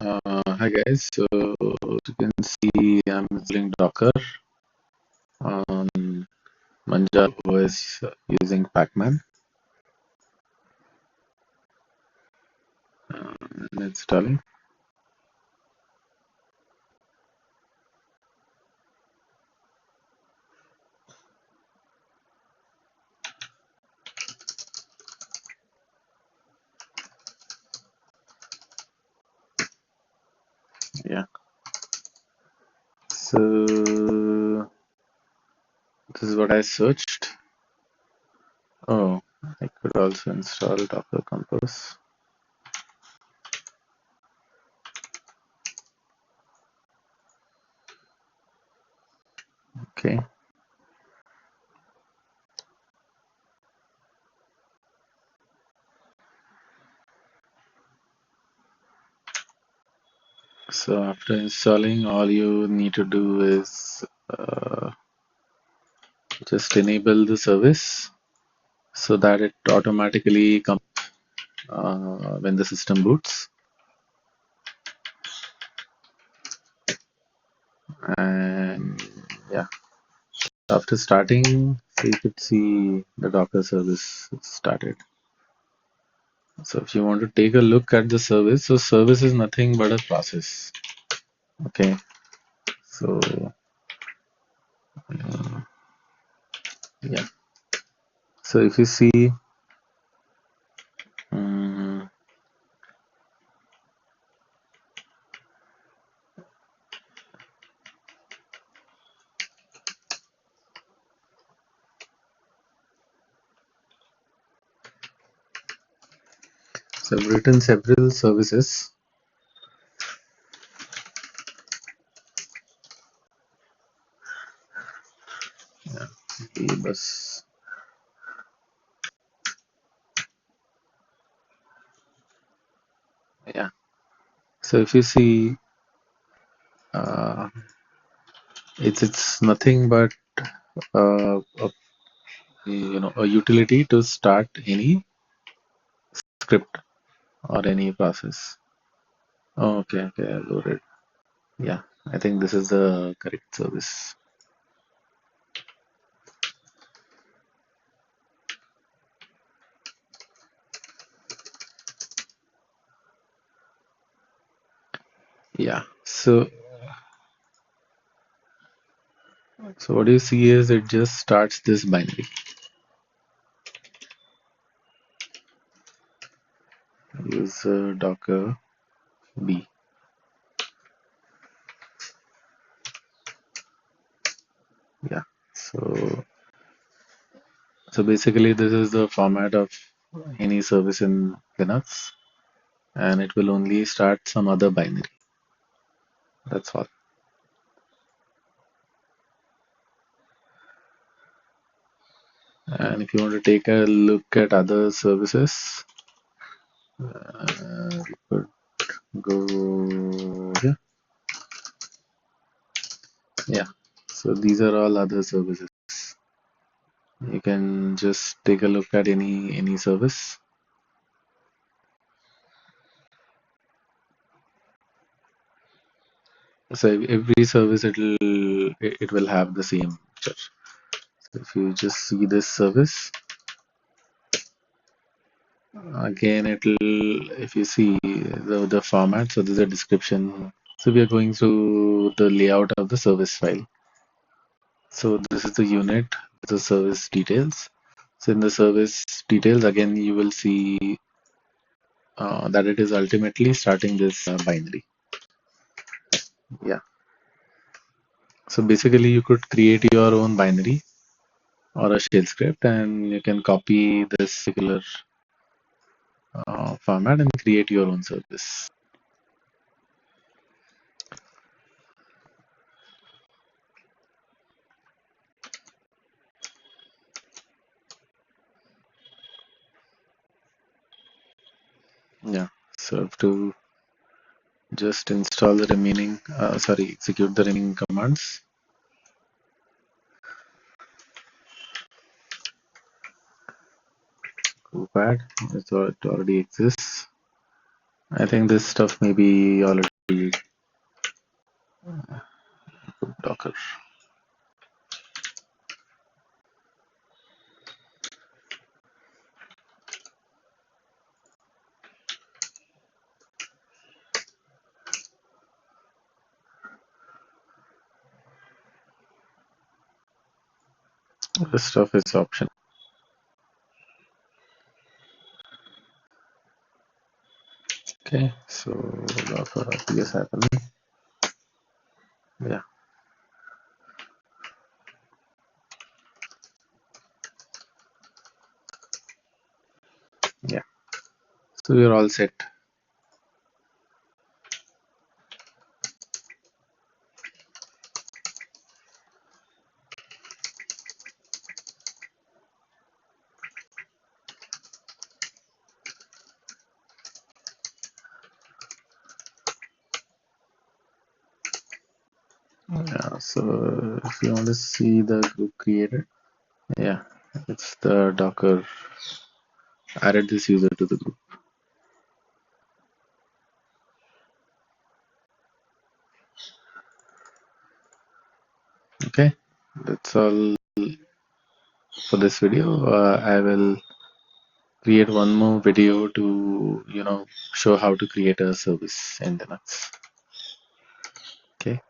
Hi guys, so you can see I'm installing Docker on Manjaro OS using pacman and installing. Yeah, so this is what I searched. Oh, I could also install Docker Compose. Okay, so after installing, all you need to do is just enable the service so that it automatically comes when the system boots. And yeah, after starting, so you could see the Docker service started. So if you want to take a look at the service, so service is nothing but a process. Okay, so yeah, so if you see, um, so I've written several services. Yeah, bus. Yeah. So if you see, uh, it's nothing but a utility to start any script or any process. Oh, okay, I loaded. Yeah, I think this is the correct service. Yeah, so what you see is it just starts this binary. Use docker b. Yeah, so basically this is the format of any service in Linux, and it will only start some other binary. That's all. And if you want to take a look at other services, you could go here. Yeah, so these are all other services. You can just take a look at any service. So every service it will have the same feature. So if you just see this service, again it'll, if you see the format, so there's a description. So we are going through the layout of the service file. So this is the unit, the service details. So in the service details, again you will see that it is ultimately starting this binary. Yeah. So basically you could create your own binary or a shell script, and you can copy this particular format and create your own service. Yeah, so I have to just install the remaining, execute the remaining commands. Copad, it already exists. I think this stuff may be already Docker. This stuff is optional. Okay, so Docker RPS happening. Yeah, yeah. So we're all set. Yeah, so if you want to see the group created, yeah, it's the Docker added this user to the group. Okay, that's all for this video. I will create one more video to show how to create a service in Linux. Okay.